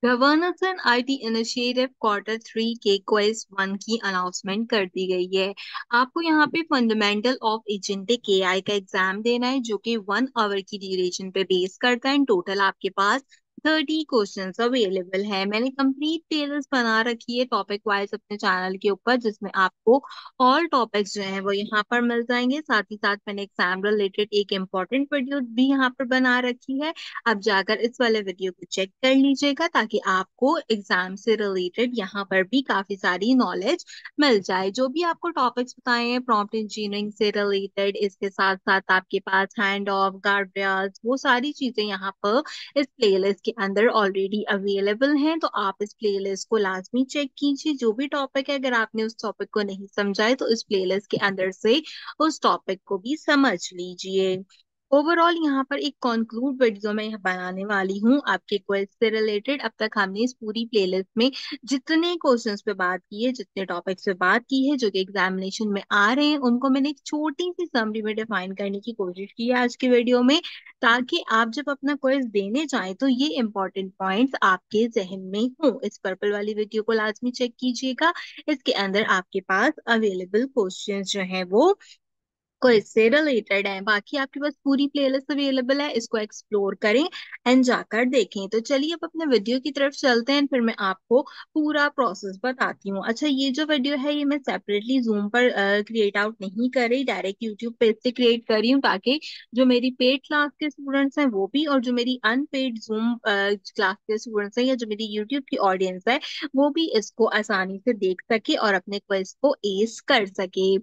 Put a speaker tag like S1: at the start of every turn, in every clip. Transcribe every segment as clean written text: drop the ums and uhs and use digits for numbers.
S1: Governance and IT initiative quarter 3 के क्वेज 1 की announcement कर दी गई है। आपको यहाँ पे फंडामेंटल ऑफ एजेंटिक एआई का एग्जाम देना है जो कि 1 आवर की ड्यूरेशन पे बेस करता है। टोटल आपके पास 30 क्वेश्चंस अवेलेबल है। मैंने कंप्लीट प्लेलिस्ट बना रखी है टॉपिक वाइज अपने चैनल के ऊपर, जिसमें आपको ऑल टॉपिक्स जो हैं वो यहाँ पर मिल जाएंगे। साथ ही साथ मैंने एग्जाम रिलेटेड एक इम्पोर्टेंट वीडियो भी यहाँ पर बना रखी है। आप जाकर इस वाले वीडियो को चेक कर लीजिएगा ताकि आपको एग्जाम से रिलेटेड यहाँ पर भी काफी सारी नॉलेज मिल जाए। जो भी आपको टॉपिक्स बताए हैं प्रॉम्प्ट इंजीनियरिंग से रिलेटेड, इसके साथ साथ आपके पास हैंड ऑफ गार्ड्रियाज, वो सारी चीजें यहाँ पर इस प्लेलिस्ट के अंदर ऑलरेडी अवेलेबल हैं। तो आप इस प्लेलिस्ट को लाजमी चेक कीजिए। जो भी टॉपिक है, अगर आपने उस टॉपिक को नहीं समझा है तो इस प्लेलिस्ट के अंदर से उस टॉपिक को भी समझ लीजिए। ओवरऑल यहाँ पर एक कंक्लूड वीडियो मैं यहाँ बनाने वाली हूँ आपके क्वेज से रिलेटेड। अब तक हमने इस पूरी प्लेलिस्ट में जितने क्वेश्चंस पे बात की है, जितने टॉपिक्स पे बात की है जो कि एग्जामिनेशन में आ रहे हैं, उनको मैंने एक छोटी सी समरी में डिफाइन करने की कोशिश की है आज के वीडियो में, ताकि आप जब अपना क्वेज देने जाएं तो ये इंपॉर्टेंट पॉइंट्स आपके जहन में हो। इस पर्पल वाली वीडियो को लाजमी चेक कीजिएगा। इसके अंदर आपके पास अवेलेबल क्वेश्चंस जो है वो को इससे रिलेटेड है। बाकी आपके पास पूरी प्लेलिस्ट अवेलेबल है, इसको एक्सप्लोर करें एंड जाकर देखें। तो चलिए अब अपने वीडियो की तरफ चलते हैं, फिर मैं आपको पूरा प्रोसेस बताती हूँ। अच्छा, ये जो वीडियो है ये मैं सेपरेटली जूम पर क्रिएट आउट नहीं कर रही, डायरेक्ट यूट्यूब पे से क्रिएट कर रही हूँ, ताकि जो मेरी पेड क्लास के स्टूडेंट्स हैं वो भी, और जो मेरी अनपेड जूम क्लास के स्टूडेंट्स हैं या जो मेरी यूट्यूब की ऑडियंस है वो भी इसको आसानी से देख सके और अपने क्वेज को एस कर सके।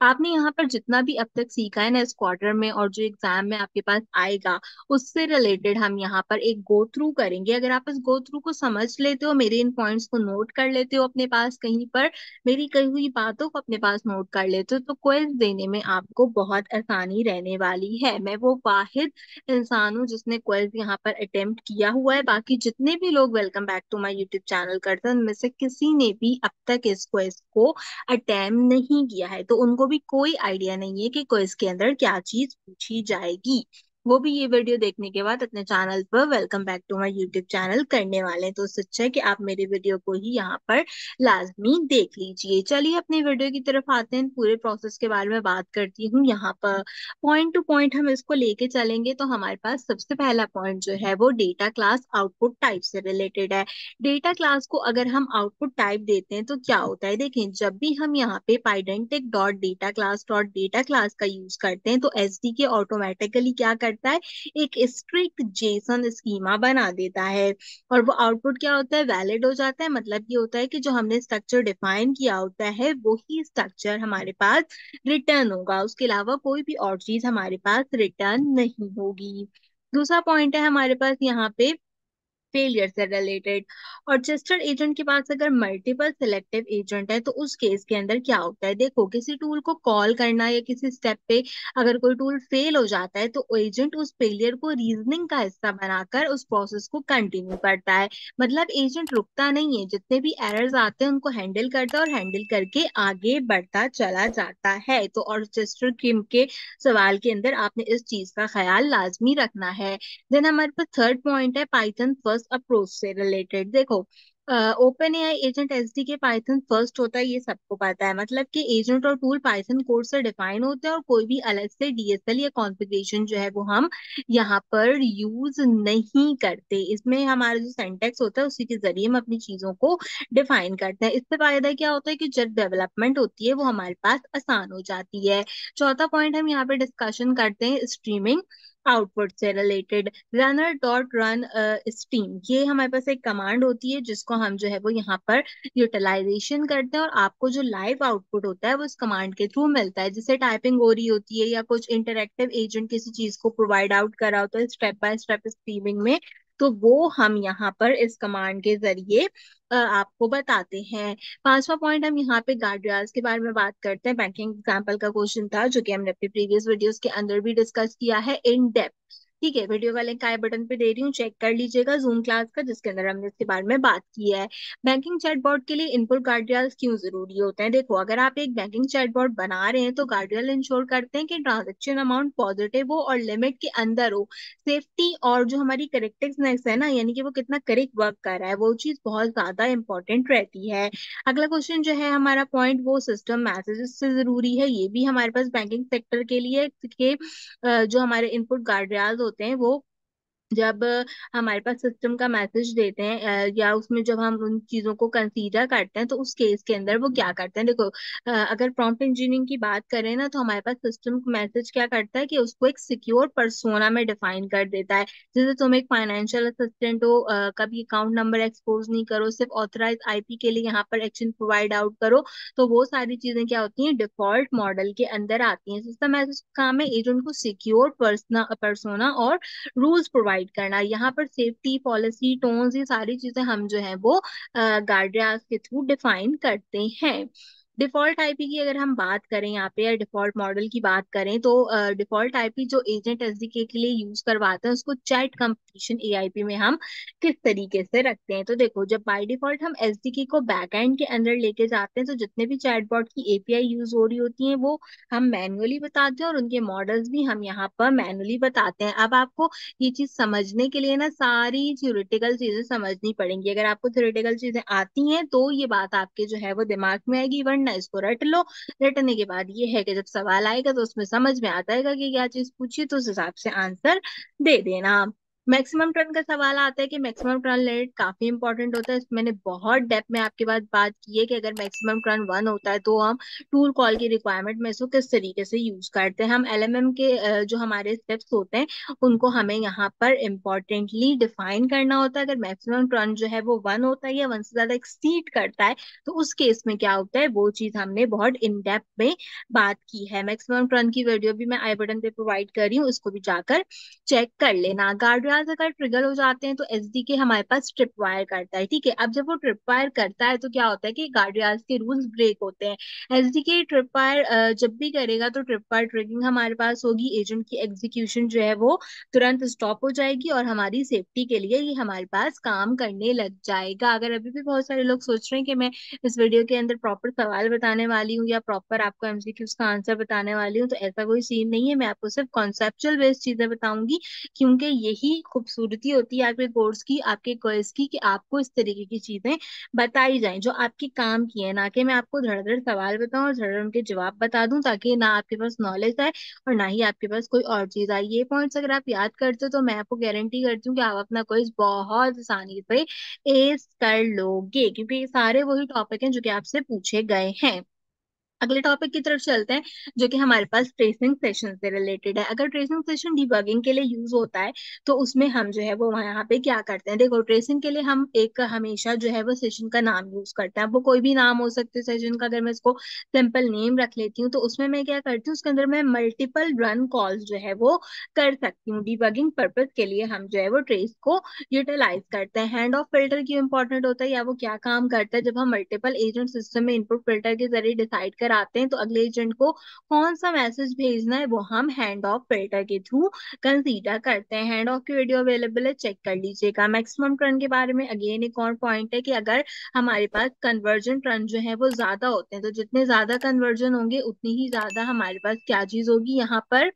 S1: आपने यहाँ पर जितना भी अब तक सीखा है ना इस क्वार्टर में, और जो एग्जाम में आपके पास आएगा, उससे रिलेटेड हम यहाँ पर एक गो थ्रू करेंगे। अगर आप इस गो थ्रू को समझ लेते हो, मेरे इन पॉइंट्स को नोट कर लेते हो अपने पास कहीं पर, मेरी कही हुई बातों को अपने पास नोट कर लेते हो, तो क्विज देने में आपको बहुत आसानी रहने वाली है। मैं वो वाहिद इंसान हूँ जिसने क्विज यहाँ पर अटेम्प्ट किया हुआ है। बाकी जितने भी लोग welcome back to my YouTube channel करते हैं, उनमें से किसी ने भी अब तक इस क्विज को अटेम्प्ट नहीं किया है, तो उनको भी कोई आइडिया नहीं है कि क्विज के अंदर क्या चीज पूछी जाएगी। वो भी ये वीडियो देखने के बाद अपने चैनल पर welcome back to my YouTube channel करने वाले हैं। तो उससे अच्छा है कि आप मेरे वीडियो को ही यहाँ पर लाजमी देख लीजिए। चलिए अपने वीडियो की तरफ आते हैं, पूरे प्रोसेस के बारे में बात करती हूँ। यहाँ पर पॉइंट टू पॉइंट हम इसको लेके चलेंगे। तो हमारे पास सबसे पहला पॉइंट जो है वो डेटा क्लास आउटपुट टाइप से रिलेटेड है। डेटा क्लास को अगर हम आउटपुट टाइप देते हैं तो क्या होता है, देखें, जब भी हम यहाँ पे पाइडेंटिक डॉट डेटा क्लास का यूज करते हैं तो एसडीके ऑटोमेटिकली क्या करता है, एक स्ट्रिक्ट जेसन स्कीमा बना देता है। और वो आउटपुट क्या होता है, वैलिड हो जाता है। मतलब ये होता है कि जो हमने स्ट्रक्चर डिफाइन किया होता है वही स्ट्रक्चर हमारे पास रिटर्न होगा, उसके अलावा कोई भी और चीज हमारे पास रिटर्न नहीं होगी। दूसरा पॉइंट है हमारे पास यहाँ पे फेलियर से रिलेटेड। और चेस्टर एजेंट के पास अगर मल्टीपल सिलेक्टिव एजेंट है तो उस केस के अंदर क्या होता है, देखो, किसी टूल को कॉल करना या किसी स्टेप पे अगर कोई टूल फेल हो जाता है तो एजेंट उस फेलियर को रीजनिंग का हिस्सा बनाकर उस प्रोसेस को कंटिन्यू करता है। मतलब एजेंट रुकता नहीं है, जितने भी एरर्स आते हैं उनको हैंडल करता है और हैंडल करके आगे बढ़ता चला जाता है। तो और चेस्टर किम के सवाल के अंदर आपने इस चीज का ख्याल लाजमी रखना है। देन हमारे पास थर्ड पॉइंट है पाइथन फर्स्ट अप्रोच से रिलेटेड। देखो, ओपन एआई एजेंट एसडी के पाइथन फर्स्ट होता है, ये सबको पता है। मतलब कि एजेंट और टूल पाइथन कोड से डिफाइन होते हैं और कोई भी अलग से डीएसएल या कॉन्फ़िगरेशन जो है वो हम यहाँ पर यूज नहीं करते। इसमें हमारा जो सिंटैक्स होता है उसी के जरिए हम अपनी चीजों को डिफाइन करते हैं। इससे फायदा क्या होता है कि जब डेवलपमेंट होती है वो हमारे पास आसान हो जाती है। चौथा पॉइंट हम यहाँ पे डिस्कशन करते हैं स्ट्रीमिंग आउटपुट से related. Runner dot run stream, ये हमारे पास एक कमांड होती है जिसको हम जो है वो यहाँ पर यूटिलाइजेशन करते हैं, और आपको जो लाइव आउटपुट होता है वो इस कमांड के थ्रू मिलता है। जैसे टाइपिंग हो रही होती है या कुछ इंटरेक्टिव एजेंट किसी चीज को प्रोवाइड आउट कर रहा होता है स्टेप बाय स्टेप स्ट्रीमिंग में, तो वो हम यहाँ पर इस कमांड के जरिए आपको बताते हैं। पांचवा पॉइंट हम यहाँ पे गार्डियंस के बारे में बात करते हैं। बैंकिंग एग्जाम्पल का क्वेश्चन था जो कि हमने अपनी प्रीवियस वीडियोस के अंदर भी डिस्कस किया है इन डेप्थ। ठीक है, वीडियो का लिंक आई बटन पे दे रही हूँ, चेक कर लीजिएगा जूम क्लास का, जिसके अंदर हमने इसके बारे में बात की है। बैंकिंग चैटबॉट के लिए इनपुट गार्डियल्स क्यों जरूरी होते हैं? देखो, अगर आप एक बैंकिंग चैटबॉट बना रहे हैं तो गार्डियल इंश्योर करते हैं कि ट्रांजेक्शन अमाउंट पॉजिटिव हो और लिमिट के अंदर हो। सेफ्टी और जो हमारी करेक्टनेस है ना, यानी कि वो कितना करेक्ट वर्क कर रहा है, वो चीज बहुत ज्यादा इंपॉर्टेंट रहती है। अगला क्वेश्चन जो है हमारा पॉइंट, वो सिस्टम मैसेजेस से जरूरी है। ये भी हमारे पास बैंकिंग सेक्टर के लिए के जो हमारे इनपुट गार्डियल्स होते हैं, वो जब हमारे पास सिस्टम का मैसेज देते हैं या उसमें जब हम उन चीजों को कंसीडर करते हैं, तो उस केस के अंदर वो क्या करते हैं? देखो, अगर प्रॉम्प्ट इंजीनियरिंग की बात करें ना, तो हमारे पास सिस्टम मैसेज क्या करता है कि उसको एक सिक्योर पर्सोना में डिफाइन कर देता है। जैसे तुम एक फाइनेंशियल असिस्टेंट हो, कभी अकाउंट नंबर एक्सपोज नहीं करो, सिर्फ ऑथराइज आईपी के लिए यहाँ पर एक्शन प्रोवाइड आउट करो। तो वो सारी चीजें क्या होती हैं, डिफॉल्ट मॉडल के अंदर आती हैं। सिस्टम मैसेज का काम है एजेंट को सिक्योर पर्सोना और रूल्स प्रोवाइड करना। यहाँ पर सेफ्टी पॉलिसी टोन्स, ये सारी चीजें हम जो है वो गार्डियंस के थ्रू डिफाइन करते हैं। डिफॉल्ट आईपी की अगर हम बात करें यहाँ पे, या डिफॉल्ट मॉडल की बात करें, तो डिफॉल्ट आईपी जो एजेंट एसडीके के लिए यूज करवाते हैं, उसको चैट कंपटीशन एआईपी में हम किस तरीके से रखते हैं? तो देखो, जब बाय डिफॉल्ट हम एसडीके को बैकएंड के अंदर लेके जाते हैं, तो जितने भी चैटबॉट की एपीआई यूज हो रही होती हैं, वो हम मैन्युअली बताते हैं और उनके मॉडल्स भी हम यहाँ पर मैन्युअली बताते हैं। अब आपको ये चीज समझने के लिए ना सारी थ्योरेटिकल चीजें समझनी पड़ेंगी। अगर आपको थ्योरेटिकल चीजें आती हैं तो ये बात आपके जो है वो दिमाग में आएगी, वरना इसको रट लो। रटने के बाद ये है कि जब सवाल आएगा तो उसमें समझ में आता है कि क्या चीज पूछी, तो उस हिसाब से आंसर दे देना। मैक्सिमम टर्न का सवाल आता है कि मैक्सिमम टर्न लिमिट काफी इंपॉर्टेंट होता है। मैंने बहुत डेप्थ में आपके बाद बात की है कि अगर मैक्सिमम टर्न 1 होता है तो हम टूल कॉल की रिक्वायरमेंट में इसको किस तरीके से यूज करते हैं। हम एलएमएम के जो हमारे स्टेप्स होते हैं, उनको हमें यहाँ पर इम्पोर्टेंटली डिफाइन करना होता है। अगर मैक्सिमम टर्न जो है वो 1 होता है या 1 से ज्यादा एक्सीड करता है, तो उस केस में क्या होता है, वो चीज हमने बहुत इन डेप्थ में बात की है। मैक्सिमम टर्न की वीडियो भी मैं आई बटन पे प्रोवाइड कर रही हूँ, उसको भी जाकर चेक कर लेना। गार्डवायर्स अगर ट्रिगर हो जाते हैं तो एसडीके हमारे पास ट्रिप वायर करता है। ठीक है, अब जब वो ट्रिप वायर करता है तो क्या होता है कि गार्डवायर्स के रूल्स ब्रेक होते हैं। एसडीके ट्रिप वायर जब भी करेगा तो ट्रिप वायर ट्रिगिंग हमारे पास होगी, एजेंट की एग्जीक्यूशन जो है वो तुरंत स्टॉप हो जाएगी और हमारी सेफ्टी के लिए ये हमारे पास काम करने लग जाएगा। अगर अभी भी बहुत सारे लोग सोच रहे हैं कि मैं इस वीडियो के अंदर प्रॉपर सवाल बताने वाली हूँ या प्रॉपर आपको एमसीक्यूज का आंसर बताने वाली हूँ, तो ऐसा कोई सीन नहीं है। मैं आपको सिर्फ कॉन्सेप्चुअल बेस्ड चीजें बताऊंगी, क्योंकि यही खूबसूरती होती है आपके कोर्स की, आपके क्विज की, कि आपको इस तरीके की चीजें बताई जाएं जो आपके काम की है, ना कि मैं आपको धड़ाधड़ सवाल बताऊं और धड़ाधड़ उनके जवाब बता दूं, ताकि ना आपके पास नॉलेज आए और ना ही आपके पास कोई और चीज आए। ये पॉइंट्स अगर आप याद करते हो तो मैं आपको गारंटी करती हूँ कि आप अपना क्विज बहुत आसानी से एस कर लोगे, क्योंकि ये सारे वही टॉपिक हैं जो कि आपसे पूछे गए हैं। अगले टॉपिक की तरफ चलते हैं, जो कि हमारे पास ट्रेसिंग सेशन से रिलेटेड है। अगर ट्रेसिंग सेशन डिबगिंग के लिए यूज होता है, तो उसमें हम जो है वो यहाँ पे क्या करते हैं? देखो, ट्रेसिंग के लिए हम एक हमेशा जो है वो सेशन का नाम यूज करते हैं। अब वो कोई भी नाम हो सकते हैं सेशन का। अगर मैं इसको सिंपल नेम रख लेती हूँ, तो उसमें मैं क्या करती हूँ, उसके अंदर मैं मल्टीपल रन कॉल्स जो है वो कर सकती हूँ। डिबगिंग पर्पज के लिए हम जो है वो ट्रेस को यूटिलाइज करते हैं। हैंड ऑफ फिल्टर क्यों इंपॉर्टेंट होता है, या वो क्या काम करता है? जब हम मल्टीपल एजेंट सिस्टम में इनपुट फिल्टर के जरिए डिसाइड कराते हैं तो अगले एजेंट को कौन सा मैसेज भेजना है, वो हम हैंड ऑफ फिल्टर के थ्रू कंसीडर करते हैं। हैंड ऑफ की वीडियो अवेलेबल है, चेक कर लीजिएगा। मैक्सिमम टर्न के बारे में अगेन एक और पॉइंट है कि अगर हमारे पास कन्वर्जन टर्न जो है वो ज्यादा होते हैं, तो जितने ज्यादा कन्वर्जन होंगे उतनी ही ज्यादा हमारे पास क्या चीज होगी यहाँ पर,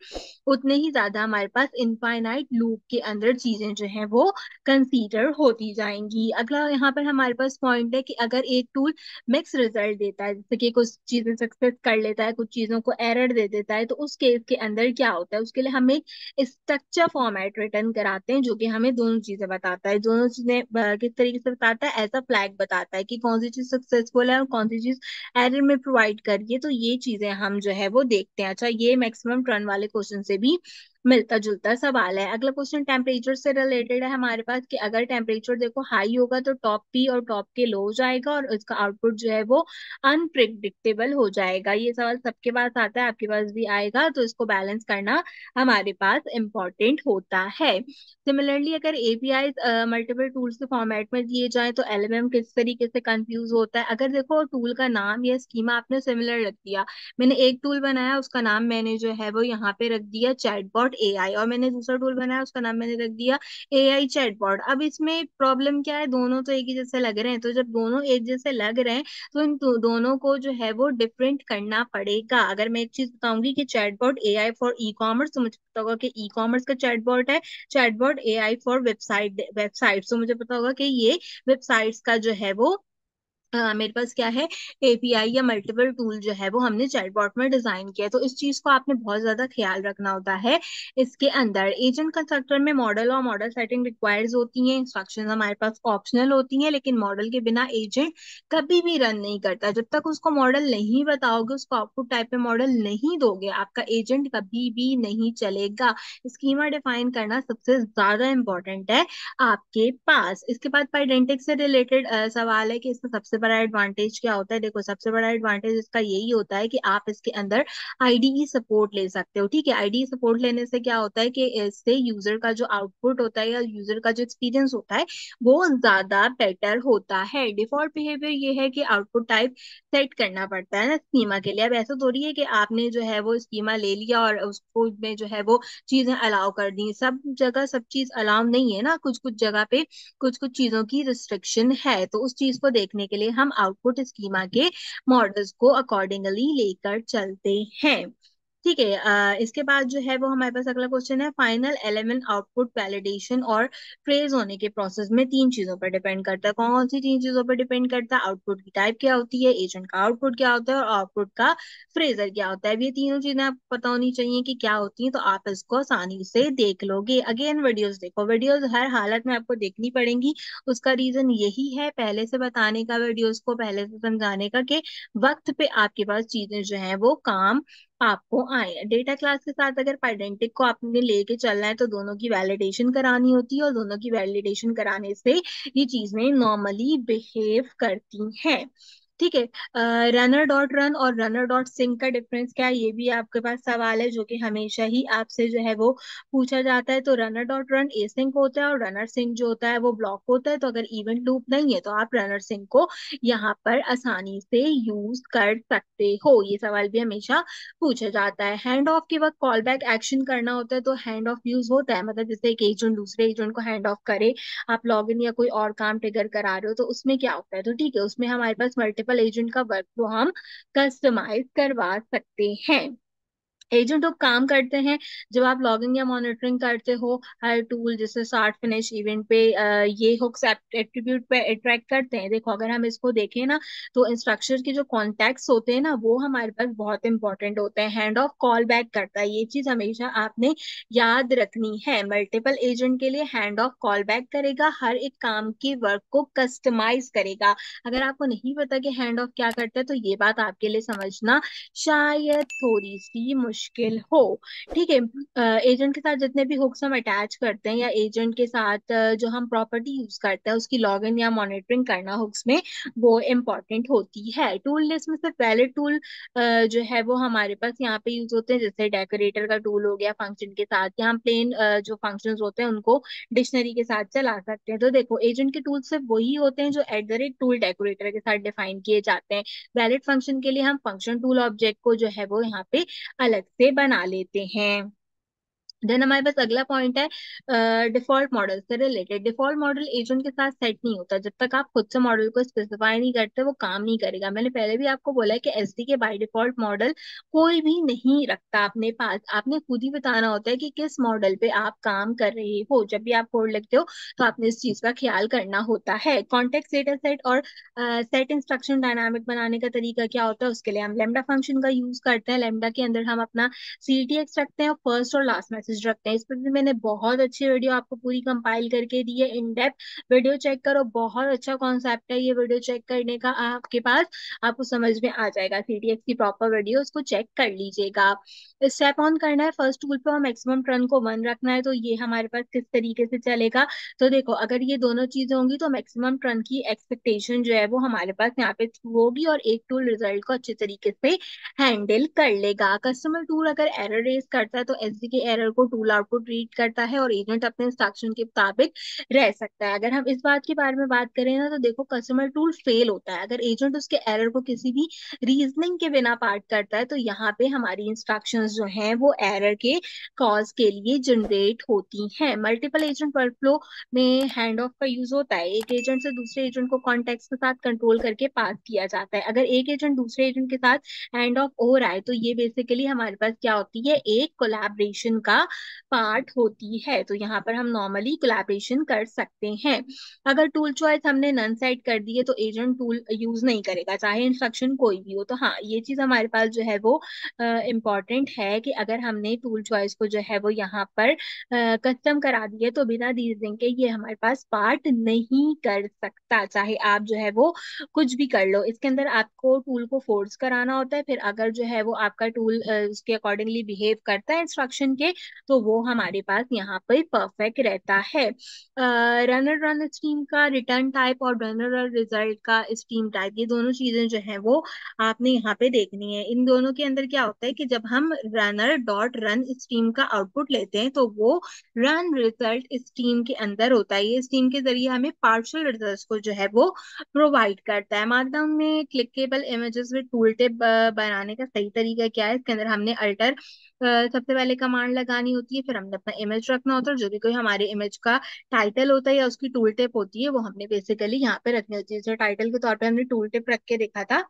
S1: उतने ही ज्यादा हमारे पास इनफाइनाइट लूप के अंदर चीजें जो है वो कंसीडर होती जाएंगी। अगला यहाँ पर हमारे पास पॉइंट है कि अगर एक टूल मिक्स रिजल्ट देता है, जैसे कि कुछ चीजें सक्सेस कर लेता है, कुछ चीजों को एरर दे देता है, तो उस केस के अंदर क्या होता है? उसके लिए हम एक स्ट्रक्चर फॉर्मेट रिटर्न कराते हैं, जो कि हमें दोनों चीजें बताता है। दोनों चीजें किस तरीके से बताता है? एज अ फ्लैग बताता है कि कौन सी चीज सक्सेसफुल है और कौन सी चीज एरर में प्रोवाइड करिए। तो ये चीजें हम जो है वो देखते हैं। अच्छा, ये मैक्सिमम टर्न वाले क्वेश्चन से भी मिलता जुलता सवाल है। अगला क्वेश्चन टेम्परेचर से रिलेटेड है हमारे पास, कि अगर टेम्परेचर देखो हाई होगा तो टॉप पी और टॉप के लो हो जाएगा और इसका आउटपुट जो है वो अनप्रिडिक्टेबल हो जाएगा। ये सवाल सबके पास आता है, आपके पास भी आएगा, तो इसको बैलेंस करना हमारे पास इम्पोर्टेंट होता है। सिमिलरली अगर एपीआई मल्टीपल टूल्स के फॉर्मेट में दिए जाए तो एलएमएम किस तरीके से कंफ्यूज होता है? अगर देखो टूल का नाम या स्कीमा आपने सिमिलर रख दिया, मैंने एक टूल बनाया, उसका नाम मैंने जो है वो यहाँ पे रख दिया चैटबॉट AI, और मैंने दूसरा टूल बनाया उसका नाम मैंने रख दिया AI चैटबॉट। अब इसमें प्रॉब्लम क्या है, दोनों तो एक ही जैसे लग रहे हैं, तो जब दोनों एक जैसे लग रहे हैं तो इन दोनों को जो है वो डिफरेंट करना पड़ेगा। अगर मैं एक चीज बताऊंगी कि chatbot AI for e commerce, तो मुझे पता होगा कि ई कॉमर्स का चैटबॉट है। चैटबॉट AI फॉर वेबसाइट, तो मुझे पता होगा कि ये वेबसाइट्स का जो है वो मेरे पास क्या है, API या मल्टीपल टूल जो है वो हमने चैटबॉट में डिजाइन किया है। तो इस चीज को आपने बहुत ज्यादा ख्याल रखना होता है। इसके अंदर एजेंट कंस्ट्रक्टर में मॉडल और मॉडल सेटिंग रिक्वायर्स होती हैं, इंस्ट्रक्शंस हमारे पास ऑप्शनल होती हैं, लेकिन मॉडल के बिना एजेंट कभी भी रन नहीं करता। जब तक उसको मॉडल नहीं बताओगे, उसको आउटपुट टाइप में मॉडल नहीं दोगे, आपका एजेंट कभी भी नहीं चलेगा। स्कीमा डिफाइन करना सबसे ज्यादा इंपॉर्टेंट है आपके पास। इसके बाद पाइडेंटिक से रिलेटेड सवाल है कि इसका सबसे बड़ा एडवांटेज क्या होता है। देखो, सबसे बड़ा एडवांटेज इसका यही होता है कि आप इसके अंदर IDE सपोर्ट ले सकते हो। ठीक है, IDE सपोर्ट लेने से क्या होता है कि इससे यूजर का जो आउटपुट होता है या यूजर का जो एक्सपीरियंस होता है वो ज्यादा बेटर होता है। डिफॉल्ट बिहेवियर ये है कि आउटपुट टाइप सेट करना पड़ता है ना स्कीमा के लिए। अब ऐसा थोड़ी है कि आपने जो है वो स्कीमा ले लिया और उसको में जो है वो चीजें अलाउ कर दी। सब जगह सब चीज अलाउ नहीं है ना, कुछ कुछ जगह पे कुछ कुछ चीजों की रिस्ट्रिक्शन है। तो उस चीज को देखने के लिए हम आउटपुट स्कीमा के मॉडल्स को अकॉर्डिंगली लेकर चलते हैं। ठीक है, इसके बाद जो है वो हमारे पास अगला क्वेश्चन है, फाइनल एलिमेंट आउटपुट वैलिडेशन और ट्रेस होने के प्रोसेस में तीन चीजों पर डिपेंड करता है। कौन कौन सी तीन चीजों पर डिपेंड करता है? आउटपुट की टाइप क्या होती है, एजेंट का आउटपुट क्या होता है, और आउटपुट का फ्रेजर क्या होता है। अब ये तीनों चीजें आपको पता होनी चाहिए कि क्या होती हैं, तो आप इसको आसानी से देख लोगे। अगेन वीडियोस देखो, वीडियोस हर हालत में आपको देखनी पड़ेंगी। उसका रीजन यही है पहले से बताने का, वीडियोस को पहले से समझाने का, कि वक्त पे आपके पास चीजें जो है वो काम आपको आए। डेटा क्लास के साथ अगर पाइडेंटिक को आपने लेके चलना है तो दोनों की वैलिडेशन करानी होती है, और दोनों की वैलिडेशन कराने से ये चीजें नॉर्मली बिहेव करती हैं। ठीक है, रनर डॉट रन और रनर डॉट सिंक का डिफरेंस क्या है, ये भी आपके पास सवाल है जो कि हमेशा ही आपसे जो है वो पूछा जाता है। तो रनर डॉट रन एसिंक होता है और रनर सिंक जो होता है वो ब्लॉक होता है। तो अगर इवेंट लूप नहीं है तो आप रनर सिंक को यहाँ पर आसानी से यूज कर सकते हो। ये सवाल भी हमेशा पूछा जाता है। हैंड ऑफ के वक्त कॉल बैक एक्शन करना होता है, तो हैंड ऑफ यूज होता है, मतलब जैसे एक एजेंट दूसरे एजेंट को हैंड ऑफ करे, आप लॉगिन या कोई और काम ट्रिगर करा रहे हो, तो उसमें क्या होता है। तो ठीक है, उसमें हमारे पास मल्टीपल एजेंट का वर्क फ्लो हम कस्टमाइज करवा सकते हैं। एजेंट ऑफ काम करते हैं जब आप लॉगिंग या मॉनिटरिंग करते हो। हर टूल जैसे स्टार्ट फिनिश इवेंट पे ये हुक्स एट्रीब्यूट पे अट्रैक्ट करते हैं। देखो, अगर हम इसको देखें ना, तो इंस्ट्रक्शन के जो कॉन्टेक्ट्स होते हैं ना वो हमारे पास बहुत इंपॉर्टेंट होते हैं। हैंड ऑफ कॉल बैक करता है, ये चीज हमेशा आपने याद रखनी है। मल्टीपल एजेंट के लिए हैंड ऑफ कॉल बैक करेगा, हर एक काम के वर्क को कस्टमाइज करेगा। अगर आपको नहीं पता कि हैंड ऑफ क्या करता है तो ये बात आपके लिए समझना शायद थोड़ी सी मुश्किल हो। ठीक है, एजेंट के साथ जितने भी हुक्स हम अटैच करते हैं या एजेंट के साथ जो हम प्रॉपर्टी यूज करते हैं उसकी लॉगिन या मॉनिटरिंग करना हुक्स में, वो इम्पोर्टेंट होती है। टूल लिस्ट में से वैलिड टूल जो है वो हमारे पास यहाँ पे यूज होते हैं, जैसे डेकोरेटर का टूल हो गया फंक्शन के साथ, या हम प्लेन जो फंक्शंस होते हैं उनको डिक्शनरी के साथ चला सकते हैं। तो देखो, एजेंट के टूल सिर्फ वही होते हैं जो @ टूल डेकोरेटर के साथ डिफाइन किए जाते हैं। वैलिड फंक्शन के लिए हम फंक्शन टूल ऑब्जेक्ट को जो है वो यहाँ पे अलग से बना लेते हैं। देन हमारे पास अगला पॉइंट है डिफॉल्ट मॉडल से रिलेटेड। डिफॉल्ट मॉडल एजेंट के साथ सेट नहीं होता, जब तक आप खुद से मॉडल को स्पेसिफाई नहीं करते वो काम नहीं करेगा। मैंने पहले भी आपको बोला है कि SDK बाय डिफॉल्ट मॉडल कोई भी नहीं रखता अपने पास। आपने खुद ही बताना होता है कि किस मॉडल पे आप काम कर रहे हो। जब भी आप कोड लिखते हो तो आपने इस चीज का ख्याल करना होता है। कॉन्टेक्स्ट डेटा सेट और सेट इंस्ट्रक्शन डायनामिक बनाने का तरीका क्या होता है, उसके लिए हम लेमडा फंक्शन का यूज करते हैं। लेमडा के अंदर हम अपना CTX रखते हैं और फर्स्ट और लास्ट मैसेज रखते हैं। इस पर भी मैंने बहुत अच्छी वीडियो आपको पूरी कंपाइल करके दी है, इन डेप्थ वीडियो चेक करो, बहुत अच्छा कॉन्सेप्ट है ये वीडियो चेक करने का आपके पास, आपको समझ में आ जाएगा। CTX की प्रॉपर वीडियो, उसको चेक कर लीजिएगा। स्टेप ऑन करना है, फर्स्ट टूल पे मैक्सिमम टर्न को 1 रखना है। तो ये हमारे पास किस तरीके से चलेगा, तो देखो, अगर ये दोनों चीजें होंगी तो मैक्सिमम टर्न की एक्सपेक्टेशन जो है वो हमारे पास यहाँ पे true होगी, और एक टूल रिजल्ट को अच्छे तरीके से हैंडल कर लेगा। कस्टमर टूल अगर एरर रेज करता है तो SDK एरर को टूल आउटपुट रीड करता है और एजेंट अपने इंस्ट्रक्शन के मुताबिक रह सकता है। अगर हम इस बात के बारे में बात करें ना, तो देखो कस्टमर टूल फेल होता है अगर एजेंट उसके एरर को किसी भी रीजनिंग के बिना पार्ट करता है, तो यहाँ पे हमारी इंस्ट्रक्शंस जो हैं वो एरर के कॉज के लिए जनरेट होती हैं। मल्टीपल एजेंट वर्कफ्लो में हैंड ऑफ का यूज होता है। एक एजेंट से दूसरे एजेंट को कॉन्टेक्ट के साथ कंट्रोल करके पास किया जाता है। अगर एक एजेंट दूसरे एजेंट के साथ हैंड ऑफ हो रहा है, तो ये बेसिकली हमारे पास क्या होती है, एक कोलैबोरेशन का पार्ट होती है। तो यहाँ पर हम नॉर्मली कोलैबोरेशन कर सकते हैं। अगर टूल चॉइस हमने नन सेट कर दी है, तो एजेंट टूल यूज नहीं करेगा, चाहे इंस्ट्रक्शन कोई भी हो। तो हाँ, ये चीज हमारे पास जो है वो इम्पॉर्टेंट है कि अगर हमने टूल चॉइस को जो है वो यहाँ पर कस्टम करा दिए, तो बिना रीजनिंग के ये हमारे पास पार्ट नहीं कर सकता, चाहे आप जो है वो कुछ भी कर लो। इसके अंदर आपको टूल को फोर्स कराना होता है, फिर अगर जो है वो आपका टूल उसके अकॉर्डिंगली बिहेव करता है इंस्ट्रक्शन के, तो वो हमारे पास यहाँ पे परफेक्ट रहता है। रनर रन स्ट्रीम का रिटर्न टाइप और रनर और रिजल्ट का स्ट्रीम टाइप, ये दोनों चीजें जो है वो आपने यहाँ पे देखनी है। इन दोनों के अंदर क्या होता है कि जब हम रनर डॉट रन स्ट्रीम का आउटपुट लेते हैं, तो वो रन रिजल्ट स्ट्रीम के अंदर होता है। ये स्ट्रीम के जरिए हमें पार्शियल रिजल्ट्स को जो है वो प्रोवाइड करता है। मार्कडाउन में clickable images with tool tip बनाने का सही तरीका क्या है? इसके अंदर हमने अल्टर सबसे पहले कमांड लगानी होती है, फिर हमने अपना इमेज रखना होता है, जो भी कोई हमारे इमेज का टाइटल होता है या उसकी टूल टिप होती है, वो हमने बेसिकली यहाँ पे रखनी होती है। जैसे टाइटल के तौर पे हमने टूल टिप रख के देखा था,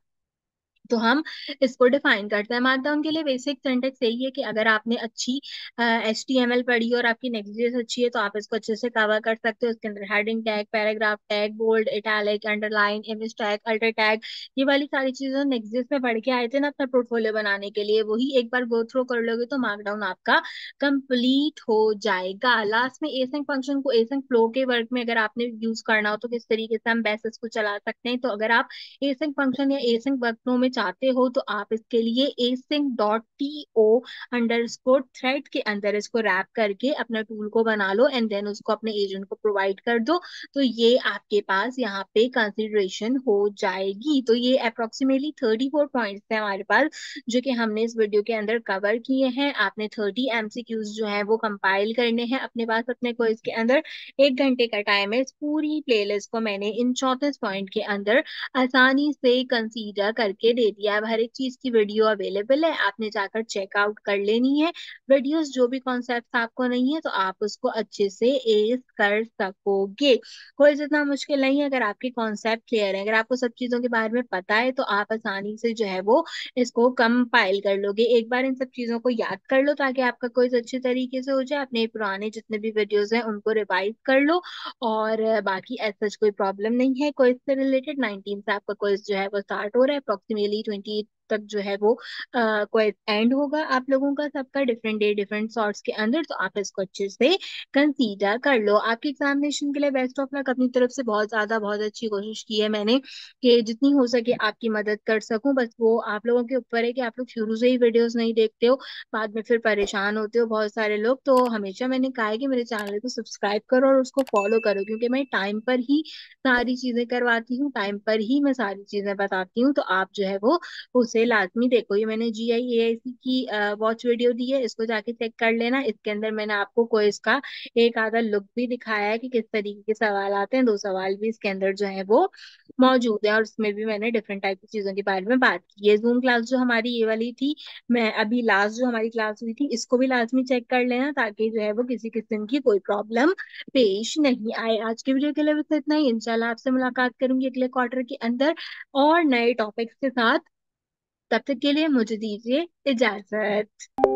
S1: तो हम इसको डिफाइन करते हैं। मार्कडाउन के लिए बेसिक सिंटेक्स यही है कि अगर आपने अच्छी HTML पढ़ी और आपकी नेक्स्ट अच्छी है, तो आप इसको अच्छे से कवर कर सकते हो। इसके अंदर heading tag, paragraph tag, bold, italic, underline, image tag, alter tag, ये वाली सारी चीजें नेक्स्ट में पढ़ के आए थे ना अपना पोर्टफोलियो बनाने के लिए, वही एक बार गो थ्रू कर लोगे तो मार्कडाउन आपका कंप्लीट हो जाएगा। लास्ट में एसिंक फंक्शन को एसिंक फ्लो के वर्क में अगर आपने यूज करना हो, तो किस तरीके से हम बेसिस को चला सकते हैं। तो अगर आप एसिंक फंक्शन या एसिंक वर्कफ्लो में चाहते हो, तो आप इसके लिए async dot to underscore thread के अंदर इसको रैप करके अपना टूल को बना लो एंड देन उसको अपने एजेंट को प्रोवाइड कर दो, तो ये आपके पास यहाँ पे कंसिडरेशन हो जाएगी। तो ये अप्रोक्सीमेटली 34 पॉइंट्स है हमारे पास, जो कि हमने इस वीडियो के अंदर कवर किए हैं। आपने 30 MCQs जो है वो कंपाइल करने हैं अपने पास अपने क्विज के अंदर। 1 घंटे का टाइम है। इस पूरी प्लेलिस्ट को मैंने इन 34 पॉइंट के अंदर आसानी से कंसीडर करके दे दिया। अब हर एक चीज की वीडियो अवेलेबल है, आपने जाकर चेकआउट कर लेनी है। वीडियोस जो भी कॉन्सेप्ट आपको नहीं है, तो आप उसको अच्छे से एस कर सकोगे। कोई जितना मुश्किल नहीं है, अगर आपके कॉन्सेप्ट क्लियर है, अगर आपको सब चीजों के बारे में पता है, तो आप आसानी से जो है वो इसको कंपाइल कर लोगे। एक बार इन सब चीजों को याद कर लो, ताकि आपका कोई अच्छे तरीके से हो जाए। अपने पुराने जितने भी वीडियोस हैं उनको रिवाइज कर लो, और बाकी ऐसा कोई प्रॉब्लम नहीं है। क्विज से रिलेटेड 19 से आपका क्विज जो है वो स्टार्ट हो रहा है, अप्रोक्सीमेटली 20 तक जो है वो क्विज एंड होगा आप लोगों का सबका, डिफरेंट डे डिफरेंट सॉर्ट्स के अंदर। तो आप इसको अच्छे से कंसीडर कर लो। आपके एग्जामिनेशन के लिए बेस्ट ऑफ लक। अपनी तरफ से बहुत ज्यादा बहुत अच्छी कोशिश की है मैंने कि जितनी हो सके आपकी मदद कर सकूं। बस वो आप लोगों के ऊपर है कि आप लोग शुरू से ही वीडियोस नहीं देखते हो, बाद में फिर परेशान होते हो बहुत सारे लोग। तो हमेशा मैंने कहा है कि मेरे चैनल को सब्सक्राइब करो और उसको फॉलो करो, क्योंकि मैं टाइम पर ही सारी चीजें करवाती हूँ, टाइम पर ही मैं सारी चीजें बताती हूँ। तो आप जो है वो उसे लाजमी देखो। ये मैंने GI AIC की वॉच वीडियो दी है, इसको जाके चेक कर लेना। इसके अंदर मैंने आपको कोई इसका एक आधा लुक भी दिखाया है कि किस तरीके के सवाल आते हैं। 2 सवाल भी इसके अंदर जो है वो मौजूद है, और उसमें भी मैंने डिफरेंट टाइप की चीजों के बारे में बात की है। जूम क्लास जो हमारी ये वाली थी, मैं अभी लास्ट जो हमारी क्लास हुई थी, इसको भी लाजमी चेक कर लेना, ताकि जो है वो किसी किस्म की कोई प्रॉब्लम पेश नहीं आए। आज के वीडियो के लिए बस इतना ही। इंशाल्लाह आपसे मुलाकात करूंगी अगले क्वार्टर के अंदर और नए टॉपिक्स के साथ। तब तक के लिए मुझे दीजिए इजाजत।